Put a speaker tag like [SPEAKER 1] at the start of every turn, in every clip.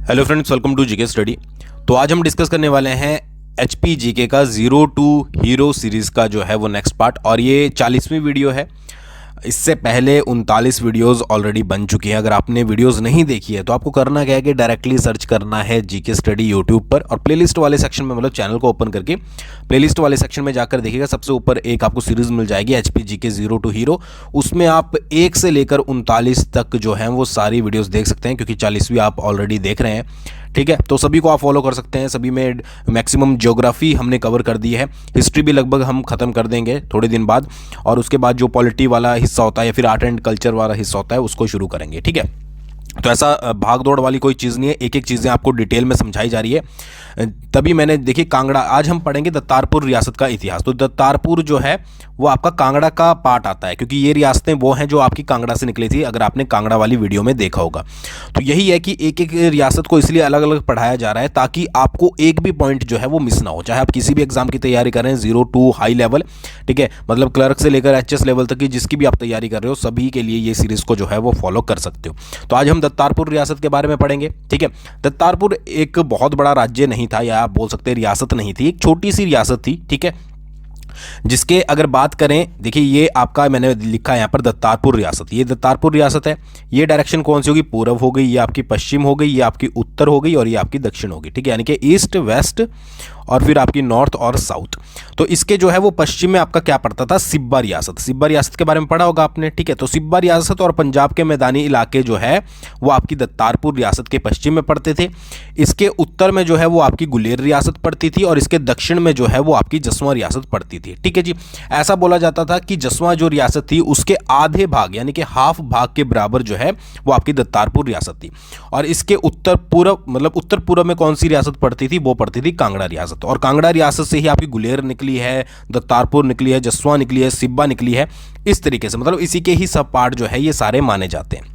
[SPEAKER 1] Hello friends, welcome to GK study. तो आज हम डिस्कस करने वाले हैं एचपी जीके का जीरो टू हीरो सीरीज़ का जो है वो नेक्स्ट पार्ट, और ये 40वीं वीडियो है। इससे पहले 39 वीडियोस ऑलरेडी बन चुकी हैं। अगर आपने वीडियोस नहीं देखी है तो आपको करना क्या है कि डायरेक्टली सर्च करना है जीके स्टडी यूट्यूब पर, और प्लेलिस्ट वाले सेक्शन में, मतलब चैनल को ओपन करके प्लेलिस्ट वाले सेक्शन में जाकर देखिएगा। सबसे ऊपर एक आपको सीरीज़ मिल जाएगी HP GK zero to hero. उसमें आप 1 से लेकर 39 तक जो है वो सारी वीडियोज़ देख सकते हैं, क्योंकि 40वीं आप ऑलरेडी देख रहे हैं। ठीक है, तो सभी को आप फॉलो कर सकते हैं। सभी में मैक्सिमम ज्योग्राफी हमने कवर कर दी है, हिस्ट्री भी लगभग हम ख़त्म कर देंगे थोड़े दिन बाद, और उसके बाद जो पॉलिटी वाला हिस्सा होता है या फिर आर्ट एंड कल्चर वाला हिस्सा होता है उसको शुरू करेंगे। ठीक है, तो ऐसा भाग दौड़ वाली कोई चीज़ नहीं है, एक एक चीज़ें आपको डिटेल में समझाई जा रही है। तभी मैंने देखिए कांगड़ा, आज हम पढ़ेंगे दत्तारपुर रियासत का इतिहास। तो दत्तारपुर जो है वो आपका कांगड़ा का पार्ट आता है, क्योंकि ये रियासतें वो हैं जो आपकी कांगड़ा से निकली थी, अगर आपने कांगड़ा वाली वीडियो में देखा होगा। तो यही है कि एक एक रियासत को इसलिए अलग अलग पढ़ाया जा रहा है ताकि आपको एक भी पॉइंट जो है वो मिस ना हो। चाहे आप किसी भी एग्जाम की तैयारी कर रहे हैं, 0 to हाई लेवल, ठीक है, मतलब क्लर्क से लेकर एचएस लेवल तक की जिसकी भी आप तैयारी कर रहे हो, सभी के लिए ये सीरीज़ को जो है वो फॉलो कर सकते हो। तो आज हम दत्तारपुर रियासत के बारे में पढ़ेंगे। ठीक है, दत्तारपुर एक बहुत बड़ा राज्य नहीं था, या आप बोल सकते हैं रियासत नहीं थी, एक छोटी सी रियासत थी। ठीक है, जिसके अगर बात करें, देखिए ये आपका मैंने लिखा है यहाँ पर दत्तारपुर रियासत, ये दत्तारपुर रियासत है। ये डायरेक्शन कौन सी होगी? पूर्व हो गई, ये आपकी पश्चिम हो गई, ये आपकी उत्तर हो गई, और ये आपकी दक्षिण होगी। ठीक है, यानी कि ईस्ट वेस्ट और फिर आपकी नॉर्थ और साउथ। तो इसके जो है वो पश्चिम में आपका क्या पड़ता था? सिब्बा रियासत। सिब्बा रियासत के बारे में पढ़ा होगा आपने। ठीक है, तो सिब्बा रियासत और पंजाब के मैदानी इलाके जो है वो आपकी दत्तारपुर रियासत के पश्चिम में पड़ते थे। इसके उत्तर में जो है वो आपकी गुलेर रियासत पड़ती थी, और इसके दक्षिण में जो है वो आपकी जसवां रियासत पड़ती थी। ठीक है जी, ऐसा बोला जाता था कि जसवां जो रियासत थी उसके आधे भाग यानी कि हाफ भाग के बराबर जो है वो आपकी दत्तारपुर रियासत थी। और इसके उत्तर पूर्व, मतलब उत्तर पूर्व में कौन सी रियासत पड़ती थी? वो पड़ती थी कांगड़ा रियासत। और कांगड़ा रियासत से ही आपकी गुलेर निकली है, दत्तारपुर निकली है, जसवां निकली है, सिब्बा निकली है। इस तरीके से, मतलब इसी के ही सब पार्ट जो है ये सारे माने जाते हैं।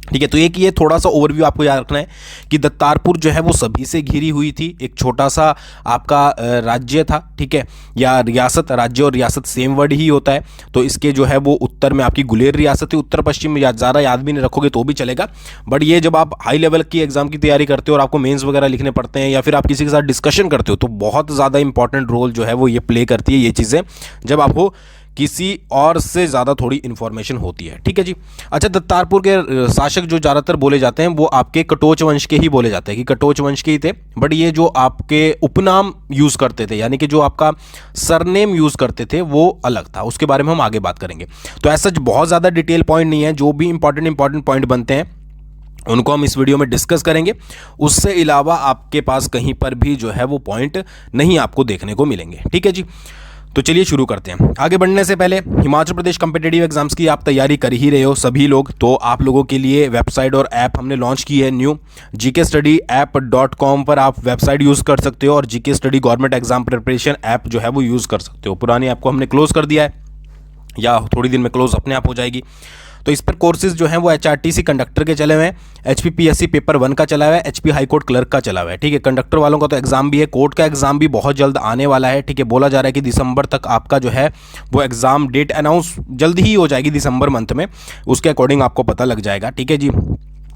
[SPEAKER 1] ठीक है, तो एक ये थोड़ा सा ओवरव्यू आपको याद रखना है कि दत्तारपुर जो है वो सभी से घिरी हुई थी, एक छोटा सा आपका राज्य था। ठीक है, या रियासत, राज्य और रियासत सेम वर्ड ही होता है। तो इसके जो है वो उत्तर में आपकी गुलेर रियासत थी, उत्तर पश्चिम में ज़्यादा याद भी नहीं रखोगे तो भी चलेगा। बट ये जब आप हाई लेवल की एग्जाम की तैयारी करते हो और आपको मेंस वगैरह लिखने पड़ते हैं, या फिर आप किसी के साथ डिस्कशन करते हो, तो बहुत ज़्यादा इंपॉर्टेंट रोल जो है वो ये प्ले करती है ये चीज़ें, जब आपको किसी और से ज़्यादा थोड़ी इन्फॉर्मेशन होती है। ठीक है जी। अच्छा, दत्तारपुर के शासक जो ज़्यादातर बोले जाते हैं वो आपके कटोच वंश के ही बोले जाते हैं, कि कटोच वंश के ही थे। बट ये जो आपके उपनाम यूज़ करते थे, यानी कि जो आपका सरनेम यूज़ करते थे वो अलग था, उसके बारे में हम आगे बात करेंगे। तो ऐसा बहुत ज़्यादा डिटेल पॉइंट नहीं है, जो भी इंपॉर्टेंट पॉइंट बनते हैं उनको हम इस वीडियो में डिस्कस करेंगे। उससे अलावा आपके पास कहीं पर भी जो है वो पॉइंट नहीं आपको देखने को मिलेंगे। ठीक है जी, तो चलिए शुरू करते हैं। आगे बढ़ने से पहले, हिमाचल प्रदेश कॉम्पिटिटिव एग्जाम्स की आप तैयारी कर ही रहे हो सभी लोग, तो आप लोगों के लिए वेबसाइट और ऐप हमने लॉन्च की है न्यू। gkstudy.app.com पर आप वेबसाइट यूज़ कर सकते हो, और GK study government exam preparation app जो है वो यूज़ कर सकते हो। पुरानी ऐप को हमने क्लोज़ कर दिया है, या थोड़ी दिन में क्लोज़ अपने आप हो जाएगी। तो इस पर कोर्सेज जो हैं वो HRTC कंडक्टर के चले हुए हैं, HPPSC पेपर 1 का चला हुआ है, HP हाई कोर्ट क्लर्क का चला हुआ है। ठीक है, कंडक्टर वालों का तो एग्जाम भी है, कोर्ट का एग्जाम भी बहुत जल्द आने वाला है। ठीक है, बोला जा रहा है कि दिसंबर तक आपका जो है वो एग्ज़ाम डेट अनाउंस जल्दी ही हो जाएगी, दिसंबर मंथ में, उसके अकॉर्डिंग आपको पता लग जाएगा। ठीक है जी,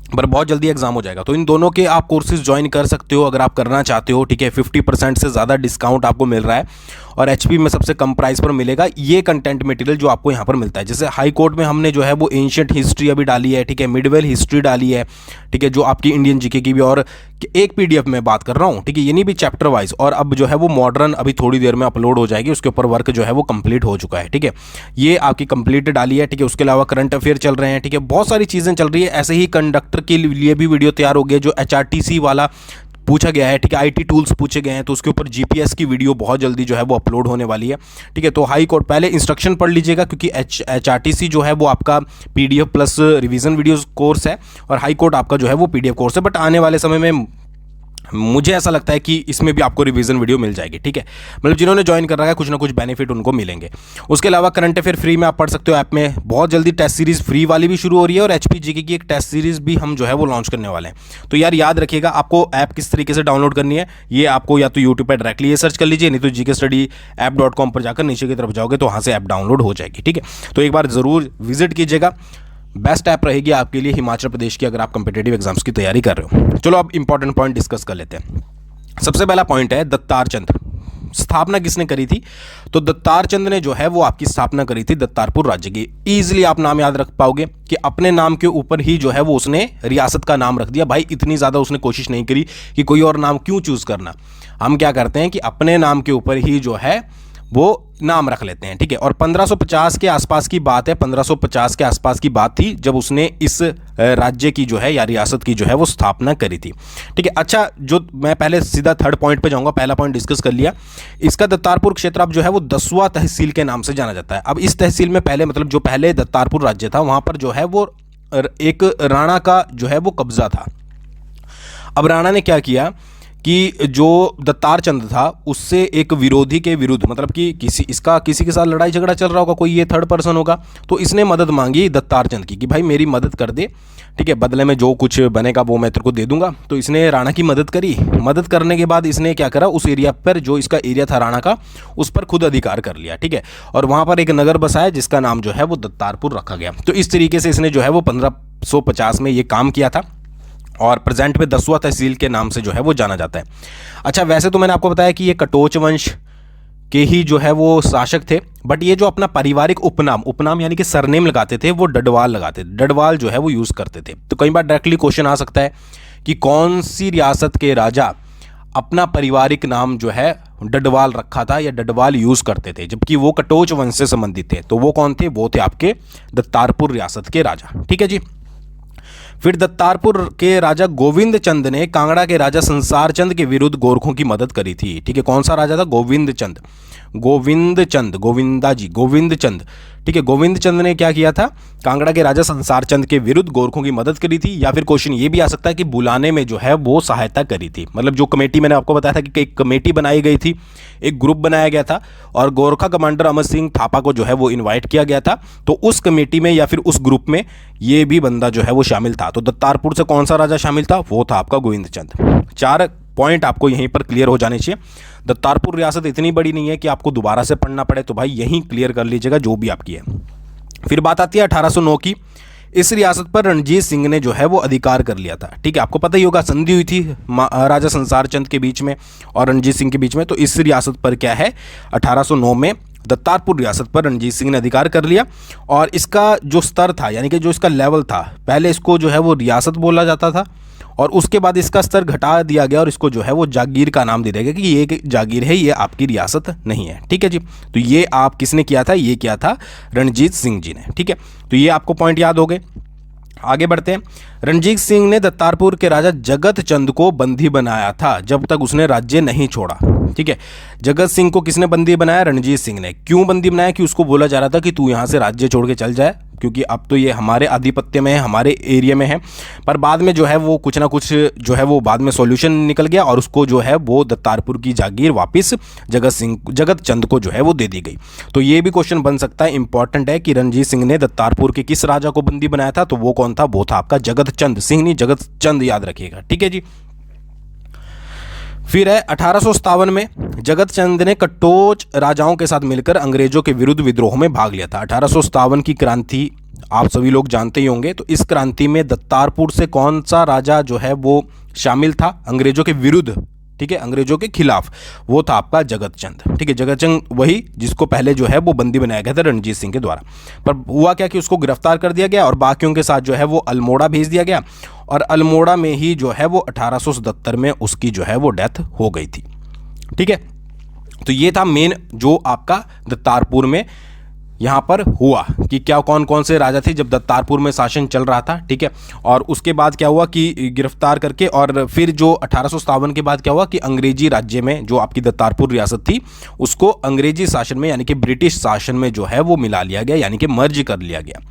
[SPEAKER 1] पर बहुत जल्दी एग्जाम हो जाएगा। तो इन दोनों के आप कोर्सेज ज्वाइन कर सकते हो अगर आप करना चाहते हो। ठीक है, 50% से ज़्यादा डिस्काउंट आपको मिल रहा है, और HP में सबसे कम प्राइस पर मिलेगा ये कंटेंट मटेरियल जो आपको यहाँ पर मिलता है। जैसे हाई कोर्ट में हमने जो है वो एंशिएंट हिस्ट्री अभी डाली है, ठीक है, मिडवेल हिस्ट्री डाली है, ठीक है, जो आपकी इंडियन जीके की भी, और एक PDF में बात कर रहा हूँ, ठीक है, ये नहीं भी चैप्टर वाइज। और अब जो है वो मॉडर्न अभी थोड़ी देर में अपलोड हो जाएगी, उसके ऊपर वर्क जो है वो कंप्लीट हो चुका है। ठीक है, ये आपकी कंप्लीट डाली है। ठीक है, उसके अलावा करंट अफेयर चल रहे हैं। ठीक है, बहुत सारी चीज़ें चल रही है। ऐसे ही कंडक्टर के लिए भी वीडियो तैयार हो गया, जो HRTC वाला पूछा गया है। ठीक है, IT टूल्स पूछे गए हैं, तो उसके ऊपर GPS की वीडियो बहुत जल्दी जो है वो अपलोड होने वाली है। ठीक है, तो हाई कोर्ट पहले इंस्ट्रक्शन पढ़ लीजिएगा, क्योंकि HRTC जो है वो आपका PDF plus revision videos course है, और हाई कोर्ट आपका जो है वो PDF कोर्स है। बट आने वाले समय में मुझे ऐसा लगता है कि इसमें भी आपको रिवीजन वीडियो मिल जाएगी। ठीक है, मतलब जिन्होंने ज्वाइन कर रखा है कुछ ना कुछ बेनिफिट उनको मिलेंगे। उसके अलावा करंट अफेयर फ्री में आप पढ़ सकते हो ऐप में। बहुत जल्दी टेस्ट सीरीज फ्री वाली भी शुरू हो रही है, और HP GK की एक टेस्ट सीरीज भी हम जो है वो लॉन्च करने वाले हैं। तो यार याद रखिएगा, आपको ऐप किस तरीके से डाउनलोड करनी है, ये आपको या तो यूट्यूब पर डायरेक्टली ये सर्च कर लीजिए, नहीं तो gkstudy.app.com पर जाकर नीचे की तरफ जाओगे तो वहाँ से ऐप डाउनलोड हो जाएगी। ठीक है, तो एक बार ज़रूर विजिट कीजिएगा। बेस्ट ऐप रहेगी आपके लिए हिमाचल प्रदेश की, अगर आप कॉम्पिटिटिव एग्जाम्स की तैयारी कर रहे हो। चलो अब इंपॉर्टेंट पॉइंट डिस्कस कर लेते हैं। सबसे पहला पॉइंट है दत्तारचंद, स्थापना किसने करी थी? तो दत्तारचंद ने जो है वो आपकी स्थापना करी थी दत्तारपुर राज्य की। इजीली आप नाम याद रख पाओगे कि अपने नाम के ऊपर ही जो है वो उसने रियासत का नाम रख दिया। भाई इतनी ज़्यादा उसने कोशिश नहीं करी कि कोई और नाम क्यों चूज़ करना। हम क्या करते हैं कि अपने नाम के ऊपर ही जो है वो नाम रख लेते हैं, ठीक है। और 1550 के आसपास की बात है, 1550 के आसपास की बात थी जब उसने इस राज्य की जो है या रियासत की जो है वो स्थापना करी थी, ठीक है। अच्छा, जो मैं पहले सीधा थर्ड पॉइंट पे जाऊंगा, पहला पॉइंट डिस्कस कर लिया। इसका दत्तारपुर क्षेत्र अब जो है वो 10वां तहसील के नाम से जाना जाता है। अब इस तहसील में पहले मतलब जो पहले दत्तारपुर राज्य था वहां पर जो है वो एक राणा का जो है वो कब्जा था। अब राणा ने क्या किया कि जो दत्तारचंद था उससे एक विरोधी के विरुद्ध, मतलब कि किसी के साथ लड़ाई झगड़ा चल रहा होगा, कोई ये थर्ड पर्सन होगा, तो इसने मदद मांगी दत्तारचंद की कि भाई मेरी मदद कर दे, ठीक है, बदले में जो कुछ बनेगा वो मैं तेरे को दे दूंगा। तो इसने राणा की मदद करी। मदद करने के बाद इसने क्या करा, उस एरिया पर जो इसका एरिया था राणा का, उस पर खुद अधिकार कर लिया, ठीक है। और वहां पर एक नगर बसाया जिसका नाम जो है वो दत्तारपुर रखा गया। तो इस तरीके से इसने जो है वो 1550 में ये काम किया था और प्रेजेंट में 10वां तहसील के नाम से जो है वो जाना जाता है। अच्छा, वैसे तो मैंने आपको बताया कि ये कटोच वंश के ही जो है वो शासक थे, बट ये जो अपना पारिवारिक उपनाम यानी कि सरनेम लगाते थे वो डडवाल लगाते थे, डडवाल जो है वो यूज़ करते थे। तो कई बार डायरेक्टली क्वेश्चन आ सकता है कि कौन सी रियासत के राजा अपना पारिवारिक नाम जो है डडवाल रखा था या डडवाल यूज़ करते थे, जबकि वो कटोच वंश से संबंधित थे। तो वो कौन थे? वो थे आपके दत्तारपुर रियासत के राजा, ठीक है जी। फिर दत्तारपुर के राजा गोविंद चंद ने कांगड़ा के राजा संसार चंद के विरुद्ध गोरखों की मदद करी थी, ठीक है। कौन सा राजा था? गोविंद चंद, गोविंद चंद, ठीक है। गोविंद चंद ने क्या किया था? कांगड़ा के राजा संसार चंद के विरुद्ध गोरखों की मदद करी थी। या फिर क्वेश्चन ये भी आ सकता है कि बुलाने में जो है वो सहायता करी थी। मतलब जो कमेटी मैंने आपको बताया था कि एक कमेटी बनाई गई थी, एक ग्रुप बनाया गया था और गोरखा कमांडर अमर सिंह थापा को जो है वो इन्वाइट किया गया था। तो उस कमेटी में या फिर उस ग्रुप में ये भी बंदा जो है वो शामिल था। तो दत्तारपुर से कौन सा राजा शामिल था? वो था आपका गोविंद चंद। 4 पॉइंट आपको यहीं पर क्लियर हो जाने चाहिए। दत्तारपुर रियासत इतनी बड़ी नहीं है कि आपको दोबारा से पढ़ना पड़े, तो भाई यहीं क्लियर कर लीजिएगा जो भी आपकी है। फिर बात आती है 1809 की। इस रियासत पर रणजीत सिंह ने जो है वो अधिकार कर लिया था, ठीक है। आपको पता ही होगा संधि हुई थी राजा संसार चंद के बीच में और रणजीत सिंह के बीच में। तो इस रियासत पर क्या है, 1809 में दत्तारपुर रियासत पर रणजीत सिंह ने अधिकार कर लिया। और इसका जो स्तर था यानी कि जो इसका लेवल था, पहले इसको जो है वो रियासत बोला जाता था और उसके बाद इसका स्तर घटा दिया गया और इसको जो है वो जागीर का नाम दे दिया गया कि ये एक जागीर है, ये आपकी रियासत नहीं है, ठीक है जी। तो ये आप किसने किया था? ये किया था रणजीत सिंह जी ने, ठीक है। तो ये आपको पॉइंट याद हो गए। आगे बढ़ते हैं। रणजीत सिंह ने दत्तारपुर के राजा जगत चंद को बंदी बनाया था जब तक उसने राज्य नहीं छोड़ा, ठीक है। जगत सिंह को किसने बंदी बनाया? रणजीत सिंह ने। क्यों बंदी बनाया? कि उसको बोला जा रहा था कि तू यहाँ से राज्य छोड़ के चल जाए, क्योंकि अब तो ये हमारे आधिपत्य में है, हमारे एरिया में है। पर बाद में जो है वो कुछ ना कुछ जो है वो बाद में सॉल्यूशन निकल गया और उसको जो है वो दत्तारपुर की जागीर वापस जगत चंद को जो है वो दे दी गई। तो ये भी क्वेश्चन बन सकता है, इंपॉर्टेंट है कि रणजीत सिंह ने दत्तारपुर के किस राजा को बंदी बनाया था? तो वो कौन था? वो था आपका जगत चंद सिंह, नहीं जगत चंद, याद रखिएगा, ठीक है जी। फिर है 1857 में जगत चंद ने कटोच राजाओं के साथ मिलकर अंग्रेजों के विरुद्ध विद्रोह में भाग लिया था। 1857 की क्रांति आप सभी लोग जानते ही होंगे। तो इस क्रांति में दत्तारपुर से कौन सा राजा जो है वो शामिल था अंग्रेजों के विरुद्ध, ठीक है, अंग्रेजों के खिलाफ? वो था आपका जगत चंद, ठीक है। जगत चंद वही जिसको पहले जो है वो बंदी बनाया गया था रणजीत सिंह के द्वारा। पर हुआ क्या कि उसको गिरफ्तार कर दिया गया और बाकियों के साथ जो है वो अल्मोड़ा भेज दिया गया और अल्मोड़ा में ही जो है वो 1877 में उसकी जो है वो डेथ हो गई थी, ठीक है। तो ये था मेन जो आपका दत्तारपुर में यहाँ पर हुआ कि क्या कौन कौन से राजा थे जब दत्तारपुर में शासन चल रहा था, ठीक है। और उसके बाद क्या हुआ कि गिरफ्तार करके और फिर जो 1857 के बाद क्या हुआ कि अंग्रेजी राज्य में जो आपकी दत्तारपुर रियासत थी उसको अंग्रेजी शासन में यानी कि ब्रिटिश शासन में जो है वो मिला लिया गया, यानी कि मर्ज कर लिया गया,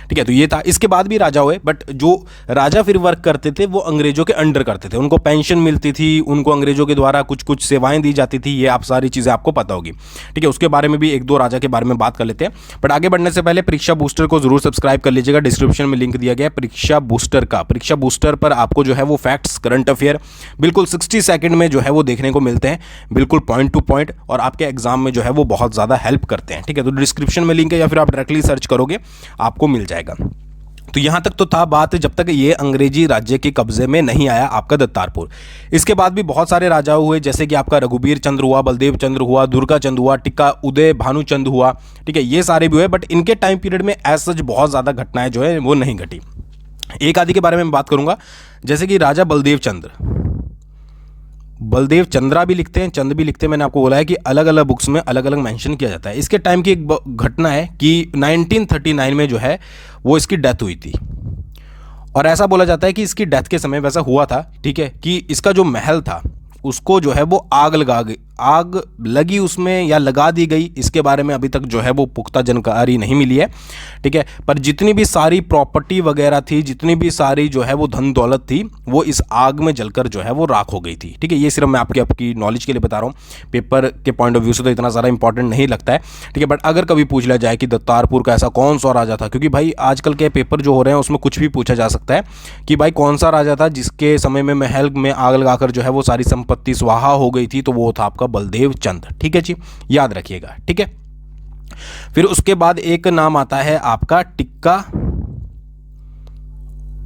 [SPEAKER 1] ठीक है। तो ये था। इसके बाद भी राजा हुए, बट जो राजा फिर वर्क करते थे वो अंग्रेजों के अंडर करते थे, उनको पेंशन मिलती थी, उनको अंग्रेजों के द्वारा कुछ कुछ सेवाएं दी जाती थी। ये आप सारी चीज़ें आपको पता होगी, ठीक है। उसके बारे में भी 1-2 राजा के बारे में बात कर लेते हैं। बट आगे बढ़ने से पहले परीक्षा बूस्टर को जरूर सब्सक्राइब कर लीजिएगा। डिस्क्रिप्शन में लिंक दिया गया है परीक्षा बूस्टर का। परीक्षा बूस्टर पर आपको जो है वो फैक्ट्स, करंट अफेयर बिल्कुल 60 सेकंड में जो है वो देखने को मिलते हैं, बिल्कुल पॉइंट टू पॉइंट, और आपके एग्जाम में जो है वो बहुत ज़्यादा हेल्प करते हैं, ठीक है। तो डिस्क्रिप्शन में लिंक है या फिर आप डायरेक्टली सर्च करोगे आपको मिल जाएगा। तो यहाँ तक तो था बात जब तक ये अंग्रेजी राज्य के कब्जे में नहीं आया आपका दत्तारपुर। इसके बाद भी बहुत सारे राजा हुए, जैसे कि आपका रघुबीर चंद्र हुआ, बलदेव चंद्र हुआ, दुर्गा चंद हुआ, टिक्का उदय भानुचंद हुआ, ठीक है, ये सारे भी हुए। बट इनके टाइम पीरियड में एज सच बहुत ज़्यादा घटनाएं जो है वो नहीं घटी। एक आदि के बारे में मैं बात करूंगा, जैसे कि राजा बलदेव चंद्र, बलदेव चंद्रा भी लिखते हैं, चंद भी लिखते हैं। मैंने आपको बोला है कि अलग अलग बुक्स में अलग अलग मेंशन किया जाता है। इसके टाइम की एक घटना है कि 1939 में जो है वो इसकी डेथ हुई थी, और ऐसा बोला जाता है कि इसकी डेथ के समय वैसा हुआ था, ठीक है, कि इसका जो महल था उसको जो है वो आग लगी उसमें या लगा दी गई, इसके बारे में अभी तक जो है वो पुख्ता जानकारी नहीं मिली है, ठीक है। पर जितनी भी सारी प्रॉपर्टी वगैरह थी, जितनी भी सारी जो है वो धन दौलत थी, वो इस आग में जलकर जो है वो राख हो गई थी, ठीक है। ये सिर्फ मैं आपकी नॉलेज के लिए बता रहा हूँ, पेपर के पॉइंट ऑफ व्यू से तो इतना ज़्यादा इंपॉर्टेंट नहीं लगता है, ठीक है। बट अगर कभी पूछ लिया जाए कि दत्तारपुर का ऐसा कौन सा राजा था, क्योंकि भाई आजकल के पेपर जो हो रहे हैं उसमें कुछ भी पूछा जा सकता है कि भाई कौन सा राजा था जिसके समय में महल में आग लगाकर जो है वो सारी संपत्ति स्वाहा हो गई थी, तो वो था आपका बलदेव चंद, ठीक है जी, याद रखिएगा, ठीक है। फिर उसके बाद एक नाम आता है आपका टिक्का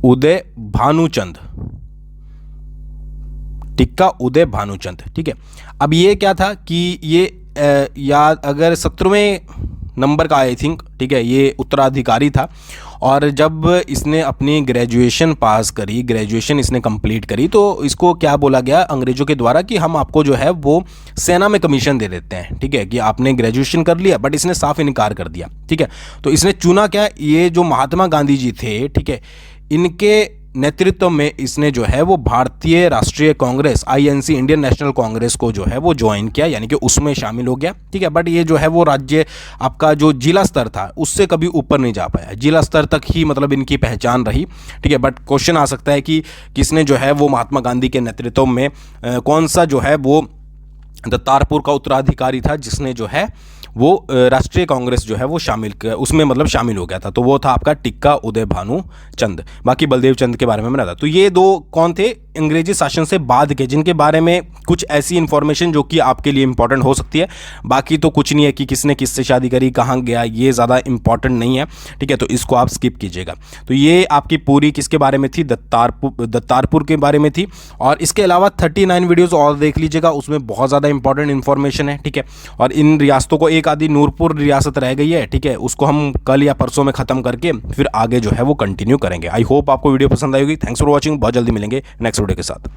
[SPEAKER 1] उदय भानुचंद, टिक्का उदय भानुचंद, ठीक है। अब ये क्या था कि ये याद अगर 17वें नंबर का आई थिंक, ठीक है, ये उत्तराधिकारी था। और जब इसने अपनी ग्रेजुएशन पास करी, ग्रेजुएशन इसने कंप्लीट करी, तो इसको क्या बोला गया अंग्रेजों के द्वारा कि हम आपको जो है वो सेना में कमीशन दे देते हैं, ठीक है, कि आपने ग्रेजुएशन कर लिया। बट इसने साफ इनकार कर दिया, ठीक है। तो इसने चुना क्या, ये जो महात्मा गांधी जी थे, ठीक है, इनके नेतृत्व में इसने जो है वो भारतीय राष्ट्रीय Congress INC Indian national Congress को जो है वो ज्वाइन किया, यानी कि उसमें शामिल हो गया, ठीक है। बट ये जो है वो राज्य आपका जो जिला स्तर था उससे कभी ऊपर नहीं जा पाया, जिला स्तर तक ही मतलब इनकी पहचान रही, ठीक है। बट क्वेश्चन आ सकता है कि किसने जो है वो महात्मा गांधी के नेतृत्व में कौन सा जो है वो दत्तारपुर का उत्तराधिकारी था जिसने जो है वो राष्ट्रीय कांग्रेस जो है वो उसमें मतलब शामिल हो गया था, तो वो था आपका टिक्का उदय भानु चंद। बाकी बलदेव चंद के बारे में मैंने बताया। तो ये दो कौन थे अंग्रेजी शासन से बाद के, जिनके बारे में कुछ ऐसी इंफॉर्मेशन जो कि आपके लिए इंपॉर्टेंट हो सकती है। बाकी तो कुछ नहीं है कि किसने किससे शादी करी, कहाँ गया, ये ज़्यादा इंपॉर्टेंट नहीं है, ठीक है। तो इसको आप स्किप कीजिएगा। तो ये आपकी पूरी किसके बारे में थी, दत्तारपुर के बारे में थी। और इसके अलावा 39 वीडियोज़ और देख लीजिएगा, उसमें बहुत ज़्यादा इंपॉर्टेंट इन्फॉर्मेशन है, ठीक है। और इन रियासतों को एक आदि नूरपुर रियासत रह गई है, ठीक है, उसको हम कल या परसों में ख़त्म करके फिर आगे जो है वो कंटिन्यू करेंगे। आई होप आपको वीडियो पसंद आई होगी। Thanks for watching. बहुत जल्दी मिलेंगे नेक्स्ट वीडियो के साथ।